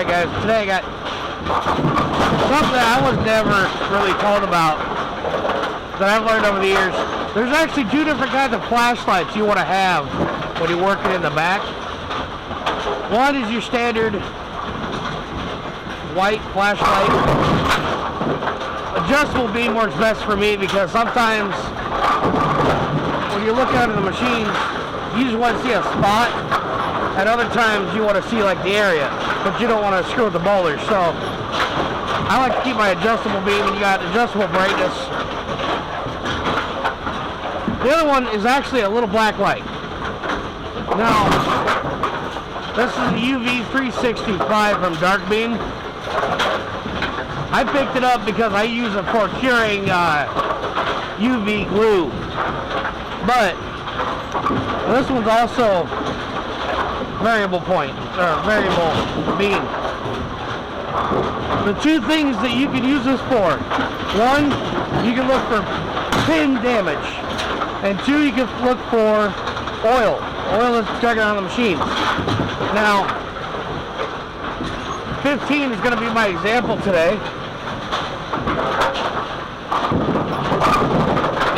Alright guys, today I got something that I was never really told about that I've learned over the years. There's actually two different kinds of flashlights you want to have when you're working in the back. One is your standard white flashlight. Adjustable beam works best for me because sometimes when you're looking under the machines, you just want to see a spot. At other times you want to see like the area, but you don't want to screw with the boulders. So I like to keep my adjustable beam, and you got adjustable brightness. The other one is actually a little black light. Now, this is the UV 365 from Dark Beam. I picked it up because I use it for curing UV glue. But this one's also variable point, or variable beam. The two things that you can use this for: one, you can look for pin damage, and two, you can look for oil that's checking on the machines. Now, 15 is going to be my example today,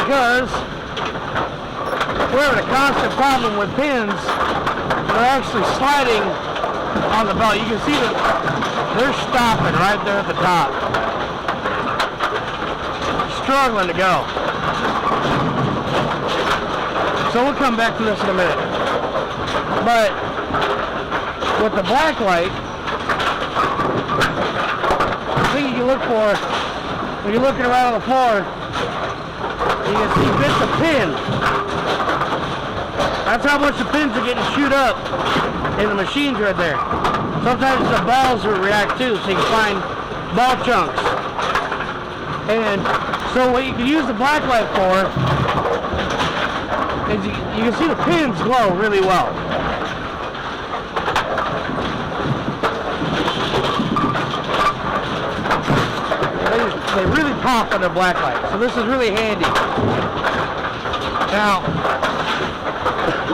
because we're having a constant problem with pins. They're actually sliding on the belt. You can see that they're stopping right there at the top. Struggling to go. So we'll come back to this in a minute. But with the black light, the thing you can look for when you're looking around on the floor, you can see bits of pin. That's how much the pins are getting chewed up in the machines right there. Sometimes the balls will react too, so you can find ball chunks. And so what you can use the black light for is you can see the pins glow really well. They really pop under black light, so this is really handy. Now,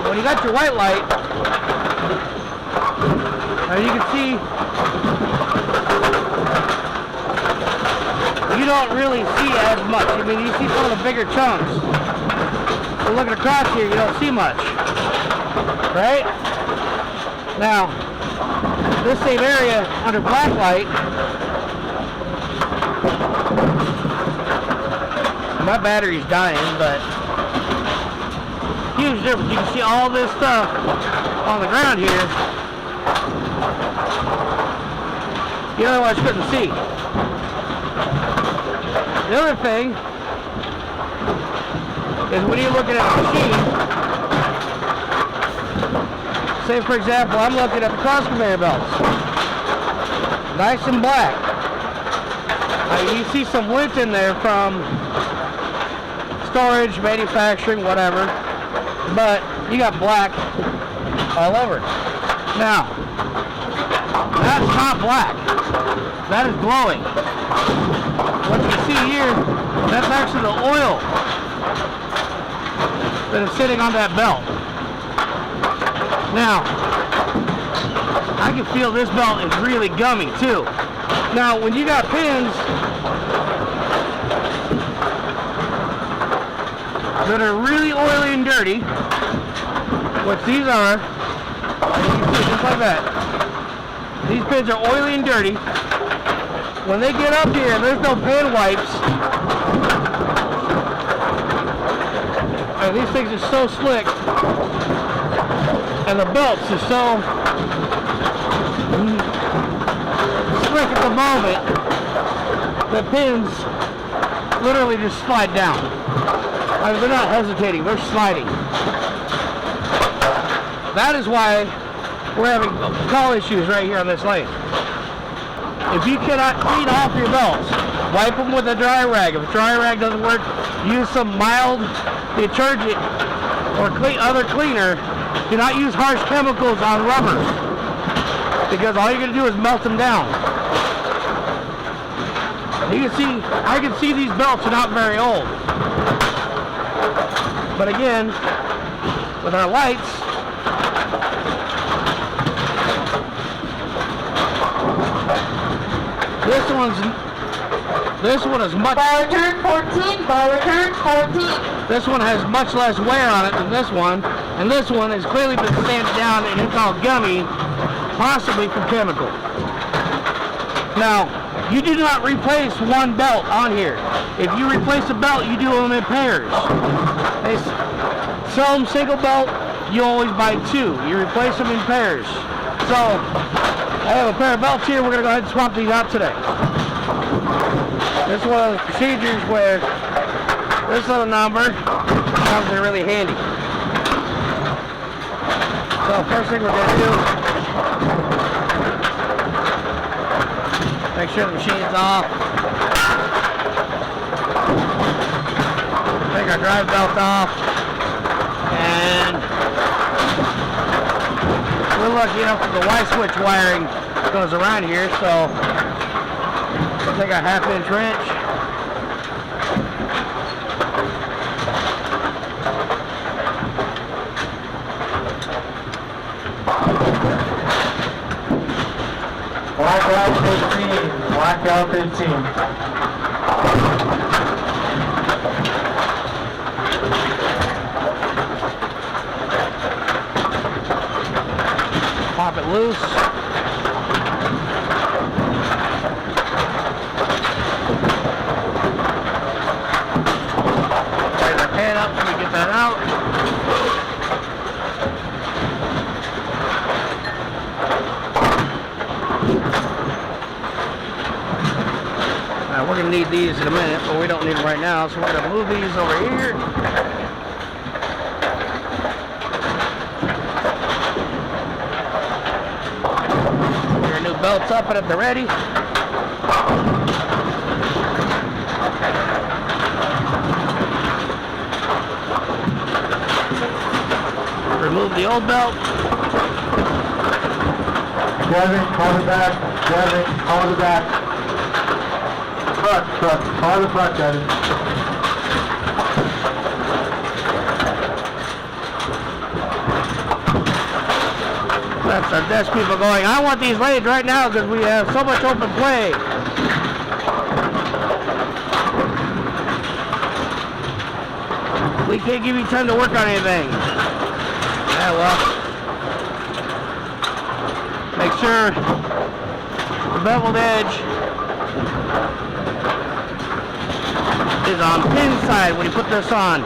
when you got your white light, you can see you don't really see as much. I mean, you see some of the bigger chunks. But looking across here, you don't see much, right? Now, this same area under black light, my battery's dying, but huge difference. You can see all this stuff on the ground here you otherwise couldn't see. The other thing is when you're looking at a machine, say for example, I'm looking at the cross conveyor belts, nice and black. You see some lint in there from storage, manufacturing, whatever, but you got black all over. Now, that's not black. That is glowing. What you see here, that's actually the oil that is sitting on that belt. Now, I can feel this belt is really gummy too. Now, when you got pins that are really oily and dirty, which these are, and you can see just like that. These pins are oily and dirty. When they get up here, there's no pin wipes, and these things are so slick, and the belts are so slick at the moment, the pins literally just slide down. I mean, they're not hesitating, they're sliding. That is why we're having call issues right here on this lane. If you cannot clean off your belts, wipe them with a dry rag. If a dry rag doesn't work, use some mild detergent or other cleaner. Do not use harsh chemicals on rubbers, because all you're going to do is melt them down. You can see, I can see these belts are not very old. But again, with our lights, This one is much. Ball return 14. Ball return 14. This one has much less wear on it than this one, and this one has clearly been sanded down and it's all gummy, possibly from chemical. Now, you do not replace one belt on here. If you replace a belt, you do them in pairs. They sell them single belt, you always buy two. You replace them in pairs. So, I have a pair of belts here. We're going to go ahead and swap these out today. This is one of the procedures where this little number comes in really handy. So, first thing we're going to do, make sure the machine's off. Take our drive belt off. And we're lucky enough that the Y-switch wiring goes around here, so we'll take a 1/2-inch wrench. Blackout 15. Blackout 15. Pop it loose. Raise our pan up so we get that out. Now we're going to need these in a minute, but we don't need them right now, so we're going to move these over here. Belts up and at the ready. Remove the old belt. Kevin, call the back. Kevin, call the back. Front. Call the front, Kevin. That's our desk people going, I want these laid right now because we have so much open play. We can't give you time to work on anything. Yeah, well. Make sure the beveled edge is on pin side when you put this on.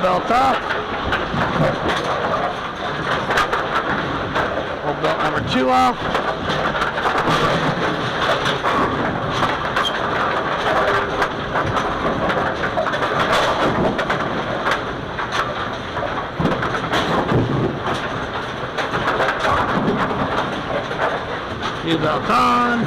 Belt off. Old belt number 2 off. New belt on.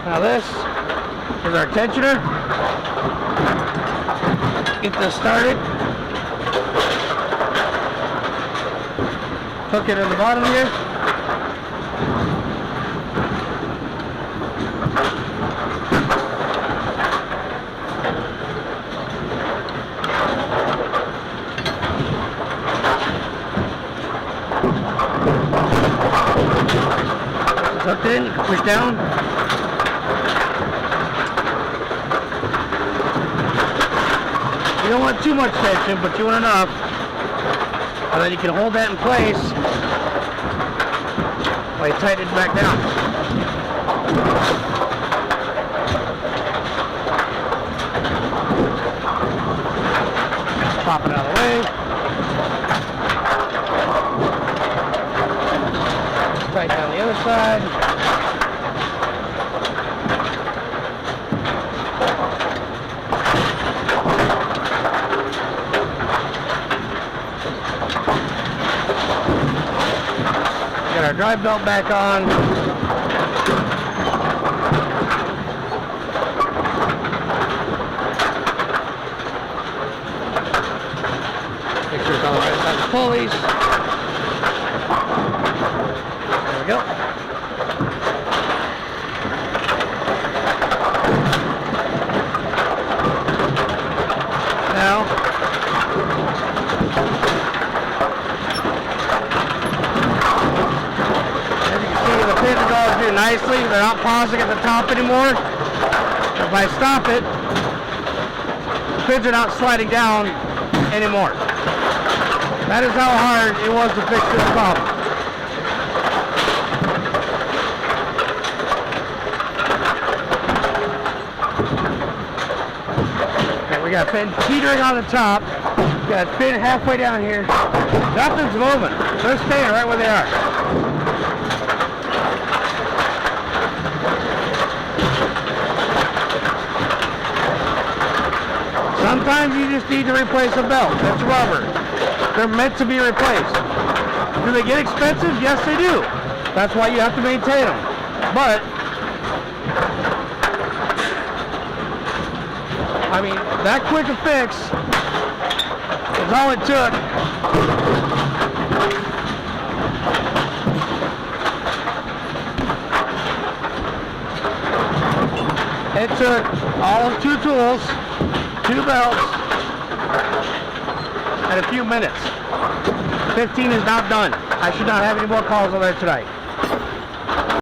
Now this is our tensioner. Get this started. Hook it in the bottom here. Hooked in, push down. don't want too much tension, but you want enough. And then you can hold that in place while you tighten it back down. Pop it out of the way. Tighten down the other side. Get our drive belt back on. Make sure it's on the right side of the pulleys. There we go. Now, the pins are going through nicely. They're not pausing at the top anymore. If I stop it, the pins are not sliding down anymore. That is how hard it was to fix this problem. Okay, we got a pin teetering on the top. We got a pin halfway down here. Nothing's moving. They're staying right where they are. Sometimes you just need to replace a belt. That's rubber. They're meant to be replaced. Do they get expensive? Yes, they do. That's why you have to maintain them. But, I mean, that quick a fix is all it took. It took all of 2 tools, 2 belts, and a few minutes. 15 is not done. I should not have any more calls on there tonight.